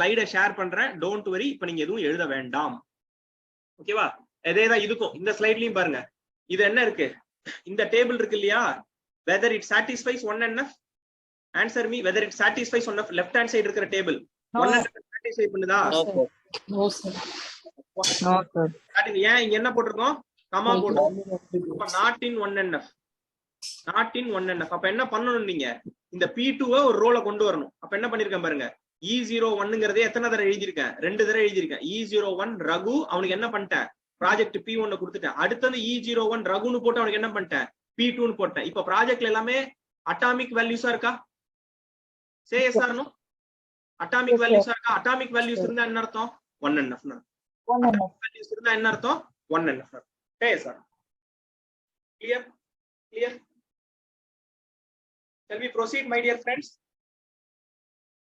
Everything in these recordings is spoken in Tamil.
ஸ்லைடை ஷேர் பண்றேன், டோன்ட் வரி. இப்ப நீங்க எதுவும் எழுத வேண்டாம், ஓகேவா? அதேதான் இதுக்கும். இந்த ஸ்லைட்லயும் பாருங்க, இது என்ன இருக்கு, இந்த டேபிள் இருக்கு இல்லையா, whether it satisfies 1NF, answer me whether it satisfies 1NF. left hand side இருக்கிற டேபிள் 1NF satisfy பண்ணுதா? No sir. No sir. ஏன் இங்க என்ன போட்டிருக்கோம், கமா போட்டிருக்கோம். Not in 1NF, not in 1NF. அப்ப என்ன பண்ணணும், நீங்க இந்த P2 ஒரு ரோல கொண்டு வரணும். அப்ப என்ன பண்ணிருக்கேன் பாருங்க, E01ங்கிறதே எத்தனை தடவை எழுதியிருக்கேன், 2 தடவை எழுதியிருக்கேன். E01 ரகு, அவனுக்கு என்ன பண்ணிட்டேன், ப்ராஜெக்ட் P1 கொடுத்துட்டேன். அடுத்தது E01 ரகுன்னு போட்டு அவனுக்கு என்ன பண்ணிட்டேன், P2 போட்டேன். இப்ப ப்ராஜெக்ட்ல எல்லாமே அட்டாமிக் வேல்யூஸா இருக்கா? Say yes or no? Atomic வேல்யூஸா இருக்கா? அட்டாமிக் வேல்யூஸ் இருந்தா என்ன அர்த்தம், 1NF. வேல்யூஸ் இருந்தா என்ன அர்த்தம், 1NF. Say yes or? Clear? Clear? Shall we proceed, my dear friends?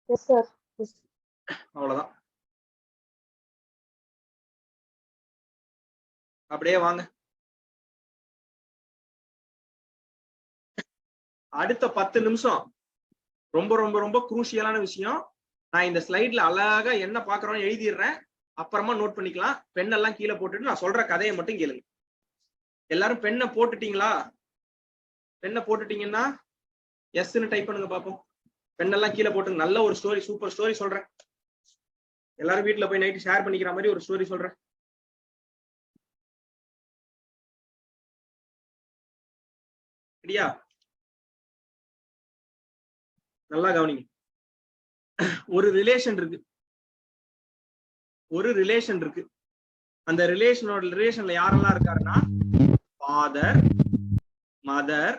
Yes sir. அவ்வளவுதான். அப்படியே வாங்க. அடுத்த 10 நிமிஷம் ரொம்ப ரொம்ப ரொம்ப குரூசியலான விஷயம். நான் இந்த ஸ்லைட்ல அழகா என்ன பாக்குறோம் எழுதிடுறேன், அப்புறமா நோட் பண்ணிக்கலாம். பெண்ணெல்லாம் கீழே போட்டுட்டு நான் சொல்ற கதையை மட்டும் கேளுங்க. எல்லாரும் பெண்ணை போட்டுட்டீங்களா? பெண்ணை போட்டுட்டீங்கன்னா எஸ்ன்னு டைப் பண்ணுங்க பாப்போம். பெண்ணெல்லாம் கீழே போட்டு நல்ல ஒரு ஸ்டோரி, சூப்பர் ஸ்டோரி சொல்றேன். எல்லாரும் வீட்டுல போய் நைட்டு ஷேர் பண்ணிக்கிற மாதிரி ஒரு ஸ்டோரி சொல்றேன். சரியா? நல்லா கவனிங்க. ஒரு ரிலேஷன் இருக்கு, ஒரு ரிலேஷன் இருக்கு. அந்த ரிலேஷன்ல யாரெல்லாம் இருக்காருன்னா, ஃபாதர், மதர்,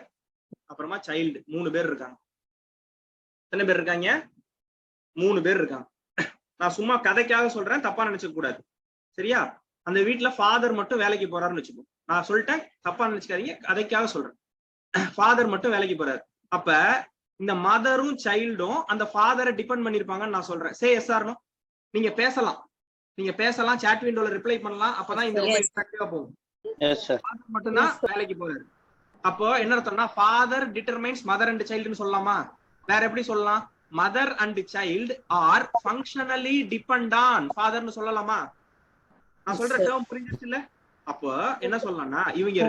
அப்புறமா சைல்டு, 3 பேர் இருக்காங்க. எத்தனை பேர் இருக்காங்க? 3 பேர் இருக்காங்க. நான் சும்மா கதைக்காக சொல்றேன், தப்பா நினைச்சுக்க கூடாது. சரியா? அந்த வீட்டுல ஃபாதர் மட்டும் வேலைக்கு போறாருன்னு வச்சுக்கோ. நான் சொல்லிட்டேன், தப்பா நினைச்சுக்காதீங்க, கதைக்காக சொல்றேன். ஃபாதர் மட்டும் வேலைக்கு போறாரு. அப்ப இந்த மதரும் சைல்டும் அந்த ஃபாதரை டிபெண்ட் பண்ணிருப்பாங்கன்னு நான் சொல்றேன். Say yes or no? நீங்க பேசலாம், நீங்க பேசலாம், சாட் விண்டோல ரிப்ளை பண்ணலாம். அப்பதான் இந்த இன்டராக்டிவா போகும். ஃபாதர் மட்டும் தான் வேலைக்கு போறாரு. அப்போ என்ன அர்த்தம்னா, ஃபாதர் டிட்டர்மைன்ஸ் மதர் அண்ட் சைல்டுன்னு சொல்லலாமா? வேற எப்படி சொல்லலாம்? Mother and child are functionally depend on ஃபாதர்னு சொல்லலாமா? நான் சொல்ற டேர்ம் புரிஞ்சிருச்சு இல்ல? அப்போ என்ன சொல்லலாம்னா, இவங்க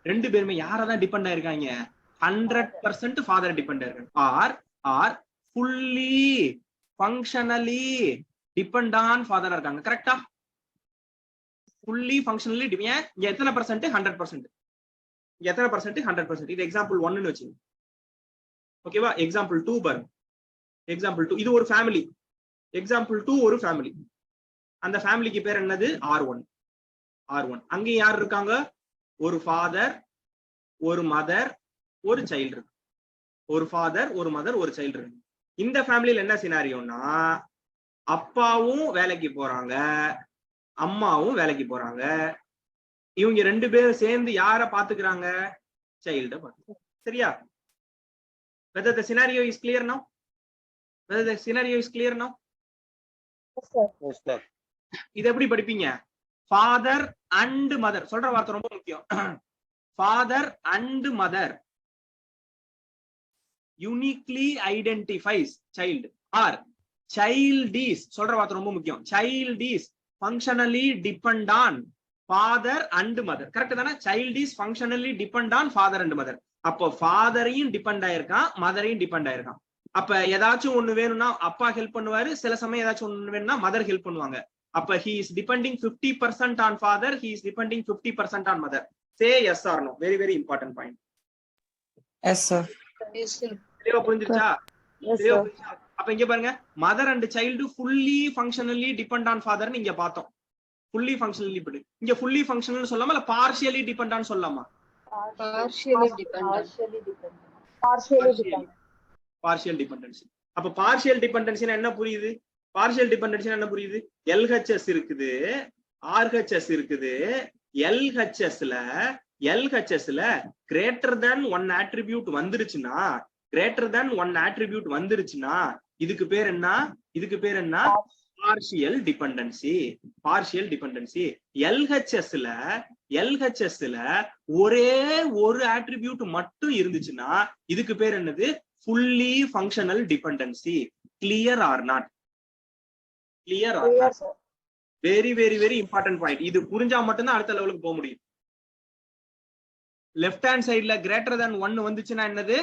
ரெண்டு பேருமே யாரதான் டிபெண்ட் ஆயிருக்காங்க, 100% ஃபாதர் டிபெண்ட் ஆயிருக்காங்க. Are fully functionally depend on ஃபாதரா இருக்காங்க. கரெக்டா? ஃபுல்லி ஃபங்க்ஷனலி இங்க எத்தனை பர்சன்ட்? 100%. எத்தனை பர்சன்ட்? 100%. இது எக்ஸாம்பிள் 1ன்னு வச்சுங்க, ஓகேவா? எக்ஸாம்பிள் 2 பாருங்க. எக்ஸாம்பிள் 2 இது ஒரு ஃபேமிலி. எக்ஸாம்பிள் 2 ஒரு ஃபேமிலி. அந்த ஃபேமிலிக்கு பேர் என்னது? R1. அங்க யார் இருக்காங்க? ஒரு ஃபாதர், ஒரு மதர், ஒரு சைல்டு இருக்கு. ஒரு ஃபாதர், ஒரு மதர், ஒரு சைல்டு இருக்கு. இந்த ஃபேமிலியில என்ன சினாரியோன்னா, அப்பாவும் வேலைக்கு போறாங்க, அம்மாவும் வேலைக்கு போறாங்க. இவங்க 2 பேரும் சேர்ந்து யார பாத்துக்கிறாங்க? சைல்ட பாத்துக்கிறாங்க. சரியா? Whether the scenario is clear now? Whether the scenario is clear now? Yes sir. Yes sir. இது எப்படி படிப்பீங்க? Father and mother சொல்ற வார்த்தை ரொம்ப முக்கியம். Father and mother uniquely identifies child, or child is சொல்ற வார்த்தை ரொம்ப முக்கியம். Child is functionally depend on father and mother. Correct தானே? Child is functionally depend on father and mother. அப்போ ஃபாதரையும் டிபெண்ட் ஆயிருக்கான், மதரையும் டிபெண்ட் ஆயிருக்கான். அப்ப ஏதாச்சும் ஒண்ணு வேணும்னா அப்பா ஹெல்ப் பண்ணுவாரு, சில சமயம் ஏதாச்சும் ஒண்ணு வேணும்னா மதர் ஹெல்ப் பண்ணுவாங்க. அப்ப he is depending 50% on father, he is depending 50% on mother. Say yes or no? Very very important point. Yes sir. தெளிவா புரிஞ்சிருச்சா? Yes sir. அப்ப இங்க பாருங்க, mother and child fully functionally depend on ஃபாதர்னு இங்க பார்த்தோம். Fully functionally depend. இங்க ஃபுல்லி ஃபங்க்ஷனல் சொல்லாம இல்ல பார்ஷியலி டிபெண்ட் ஆன் சொல்லலாமா? Partially dependent. Partial dependency. அப்ப பார்ஷியல் டிபெண்டன்சினா என்ன புரியுது? பார்ஷியல் டிபெண்டன்சினா என்ன புரியுது? LHS இருக்குது, RHS இருக்குது. LHSல கிரேட்டர் than 1 attribute வந்துருச்சுன்னா இதுக்கு பேர் என்ன? Partial dependency. LHSல ஒரே ஒரு attribute மட்டும் இருந்துச்சுன்னா இதுக்கு பேர் என்னது? Fully functional dependency. Clear or not? clear or Clear, not? sir. Very very very important point. இது புரிஞ்சா மட்டும் தான் அடுத்த லெவலுக்கு போக முடியும். லெஃப்ட் ஹேண்ட் சைடுல greater than 1 வந்துச்சுன்னா என்னது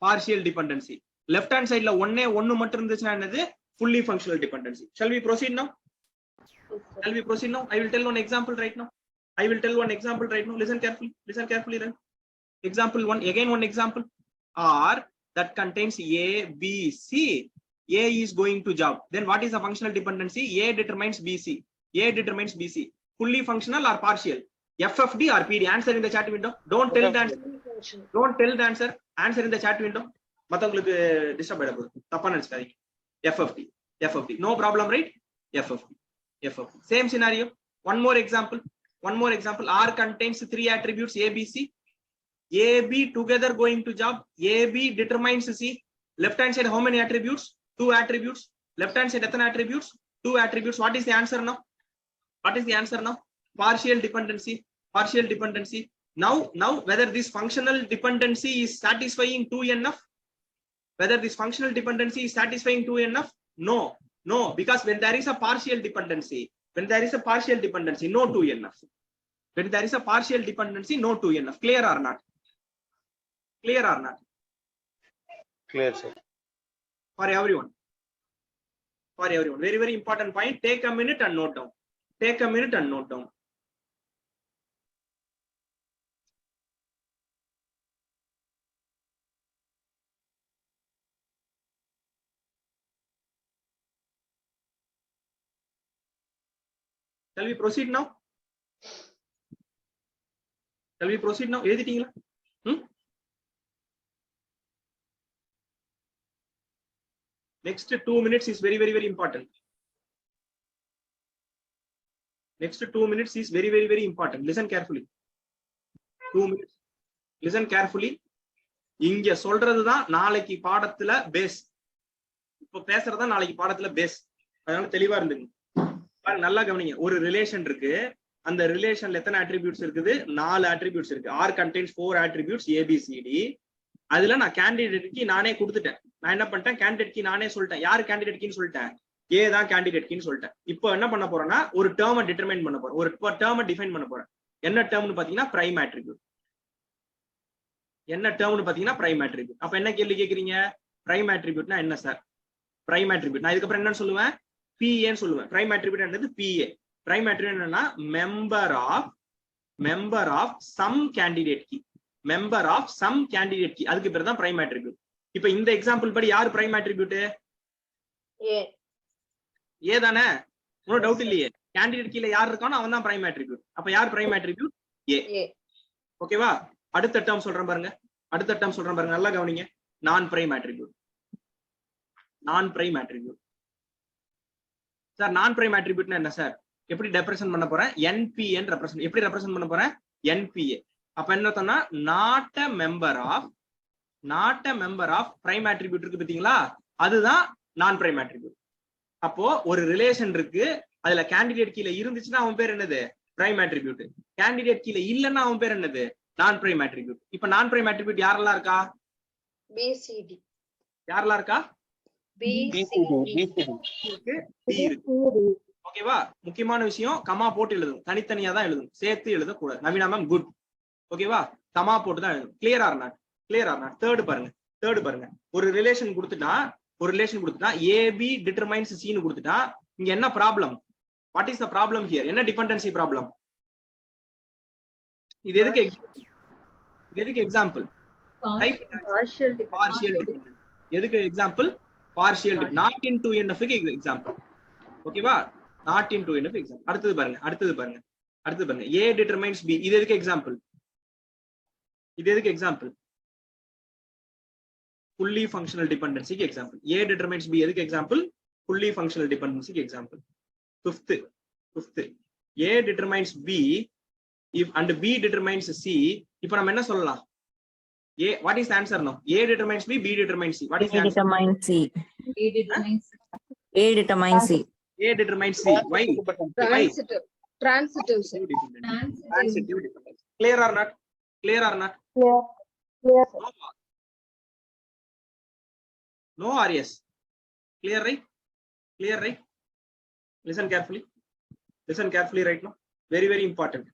partial dependency. லெஃப்ட் ஹேண்ட் சைடுல 1 மட்டும் இருந்துச்சுன்னா என்னது fully functional dependency. Shall we proceed now? Shall we proceed now? I will tell one example right now. I will tell one example right now. Listen carefully. Listen carefully. Right? Example 1. Again one example. R that contains A, B, C. A is going to job. Then what is the functional dependency? A determines BC. A determines BC. Fully functional or partial? FFD or PD? Answer in the chat window. Don't tell the answer. Don't tell the answer. Answer in the chat window. மத்தவங்களுக்கு டிஸ்டர்ப் ஆயிட போகுது. தப்பா நினைச்சுக்காதீங்க. FFD. FFD. No problem, right? FFD. FFD. Same scenario. One more example. One more example. R contains 3 attributes A, B, C. A, B together going to job. A, B determines C. Left hand side how many attributes? 2 attributes. Left hand side etan attributes? 2 attributes. What is the answer now? What is the answer now? Partial dependency. Partial dependency. Now whether this functional dependency is satisfying 2NF? Whether this functional dependency is satisfying 2NF? No, because when there is a partial dependency, when there is a partial dependency, no 2NF. When there is a partial dependency, no 2NF. Clear or not? Clear or not? Clear, sir. For everyone. For everyone. Very very important point. Take a minute and note down. Take a minute and note down. Shall we proceed now? Shall we proceed now? எழுதிட்டீங்களா? Next 2 minutes is very very important. Next 2 minutes is very very very important. Listen carefully. 2 minutes. Listen carefully. இங்க சொல்றதுதான் நாளைக்கு பாடத்துல பேஸ். இப்ப பேசுறதா நாளைக்கு பாடத்துல பேஸ். அதனால தெளிவா இருந்துங்க. நல்லா கவனிங்க. ஒரு ரிலேஷன் இருக்கு. அந்த ரிலேஷன்ல எத்தனை அட்ரிபியூட்ஸ் இருக்குது? 4 அட்ரிபியூட்ஸ் இருக்கு. R contains 4 attributes A, B, C, D. அதுல நான் கேண்டிடேட் கீ நானே கொடுத்துட்டேன். நான் என்ன பண்ணிட்டேன்? கேண்டிடேட் கீ நானே சொல்லிட்டேன். யாரு கேண்டிடேட் கீன்னு சொல்லிட்டேன்? A தான் கேண்டிடேட் கீன்னு சொல்லிட்டேன். இப்போ என்ன பண்ண போறேன்னா ஒரு டேர்மை டிட்டர்மைன் பண்ண போறேன். ஒரு டேர்மை டிஃபைன் பண்ண போறேன். என்ன டேர்ம்னு பாத்தீங்கன்னா பிரைம் அட்ரிபியூட். என்ன டேர்ம்னு பாத்தீங்கன்னா பிரைம் அட்ரிபியூட். அப்ப என்ன கேள்வி கேக்குறீங்க? பிரைம் அட்ரிபியூட்னா என்ன சார்? பிரைம் அட்ரிபியூட் நான் இதுக்கப்புறம் என்னன்னு சொல்லுவேன்? PA சொல்லுவேன். பிரைம் அட்ரிபியூட் என்னது? PA. பிரைம் அட்ரிபியூட் என்னன்னா member of some candidate key. Member of some candidate key. அதுக்கு பேர் தான் பிரைம் அட்ரிபியூட். இப்போ இந்த எக்ஸாம்பிள் படி யார் பிரைம் அட்ரிபியூட்? ஏ தானே? நோ டவுட் இல்லையே. கேண்டிடேட் கீல யார் இருக்கானோ அவன் தான் பிரைம் அட்ரிபியூட். அப்ப யார் பிரைம் அட்ரிபியூட்? ஏ. ஓகேவா? அடுத்த டேர்ம் சொல்றேன் பாருங்க. அடுத்த டேர்ம் சொல்றேன் பாருங்க. நல்லா கவனிங்க. நான் பிரைம் அட்ரிபியூட். நான் பிரைம் அட்ரிபியூட். சார் நான் பிரைம் அட்ரிபியூட்னா என்ன சார்? எப்படி ரெப்ரசன்ட் பண்ண போறேன்? NPA represent. எப்படி ரெப்ரசன்ட் பண்ண போறேன்? NPA. அப்ப என்ன சொன்னா not a member of prime attribute இருக்கு பாத்தீங்களா? அதுதான் நான் பிரைம் அட்ரிபியூட். அப்போ ஒரு ரிலேஷன் இருக்கு. அதுல கேண்டிடேட் கீழ இருந்துச்சுன்னா அவன் பேர் என்னது? Prime attribute. கேண்டிடேட் கீழ இல்லன்னா அவன் பேர் என்னது? நான் பிரைம் அட்ரிபியூட். இப்ப நான் பிரைம் அட்ரிபியூட் யாரெல்லாம் இருக்கா? BCD. யாரெல்லாம் இருக்கா? ஓகேவா? முக்கியமான விஷயம் கமா போட்டு எழுதும். தனித்தனியா தான் எழுதும். சேர்த்து எழுதக்கூடாது. Naveena ma'am good. ஓகேவா? கமா போட்டு தான் எழுதும். Clear or not? Clear or not? Third பாருங்க. ஒரு ரிலேஷன் கொடுத்துட்டா AB determines C ன்னு கொடுத்துட்டா இங்க என்ன problem? What is the problem here? என்ன டிபெண்டன்சி ப்ராப்ளம்? இது எதுக்கு எக்ஸாம்பிள்? Partial dependency. எதுக்கு example? Partial not in 2NF க்கு எக்ஸாம்பிள். ஓகேவா? Not in 2NF example. அடுத்தது பாருங்க. A determines B. இது எதுக்கு எக்ஸாம்பிள்? fully functional dependency க்கு எக்ஸாம்பிள். A determines B எதுக்கு எக்ஸாம்பிள்? fully functional dependency க்கு example. fifth A determines B if and B determines C. இப்போ நம்ம என்ன சொல்லலாம்? What is the answer now? A determines B, B determines C. What is the answer? A determines C. Why? Transitive dependence. Clear or not? Clear. No or yes? Clear, right? Listen carefully. Listen carefully right now. Very, very important.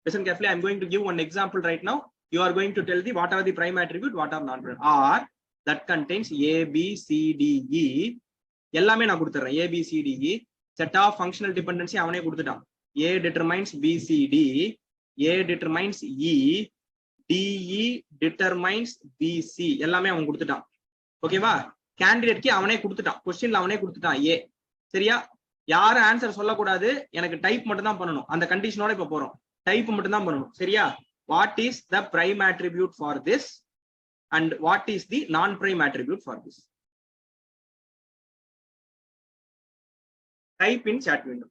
Listen carefully. I'm going to give one example right now. You are going to tell the what are the prime attribute, what are non-prime. R that contains A, B, C, D, E. எல்லாமே நான் கொடுத்துறேன். A, B, C, D, E. Set of functional dependency அவனே கொடுத்துட்டான். A determines B, C, D. A determines E. DE determines BC. எல்லாமே அவன் கொடுத்துட்டான். ஓகேவா? கேண்டிடேட் கி அவனே கொடுத்துட்டான். கொஸ்டின்ல அவனே கொடுத்துட்டான் A. சரியா? யாரும் ஆன்சர் சொல்லக்கூடாது. எனக்கு டைப் மட்டும் தான் பண்ணணும். அந்த கண்டிஷனோட இப்ப போறோம். டைப் மட்டும் தான் பண்ணணும். சரியா? What is the prime attribute for this and what is the non-prime attribute for this? Type in chat window.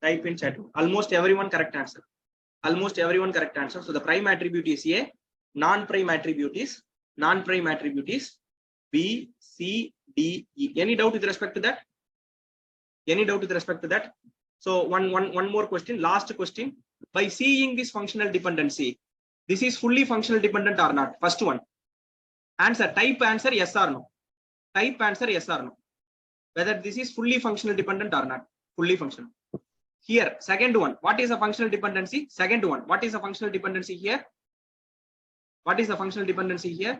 Type in chat. Almost everyone correct answer. Almost everyone correct answer. So the prime attribute is A. Non-prime attribute is B, C, D, E. Any doubt with respect to that? Any doubt with respect to that? So one more question. Last question. By seeing this functional dependency, this is fully functional dependent or not? First one. Answer. Type answer yes or no. Type answer yes or no. Whether this is fully functional dependent or not. Fully functional. Here, second one, what is a functional dependency? Second one, what is a functional dependency here? What is the functional dependency here?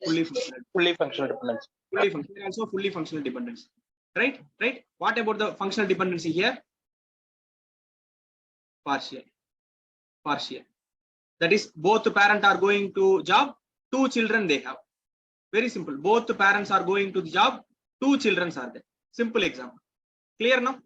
Fully functional. Fully functional dependency. Fully functional. Also fully functional dependency. Right? Right? What about the functional dependency here? Partial. Partial. That is, both parents are going to job, 2 children they have. Very simple. Both parents are going to the job, 2 children are there. Simple example. Clear now?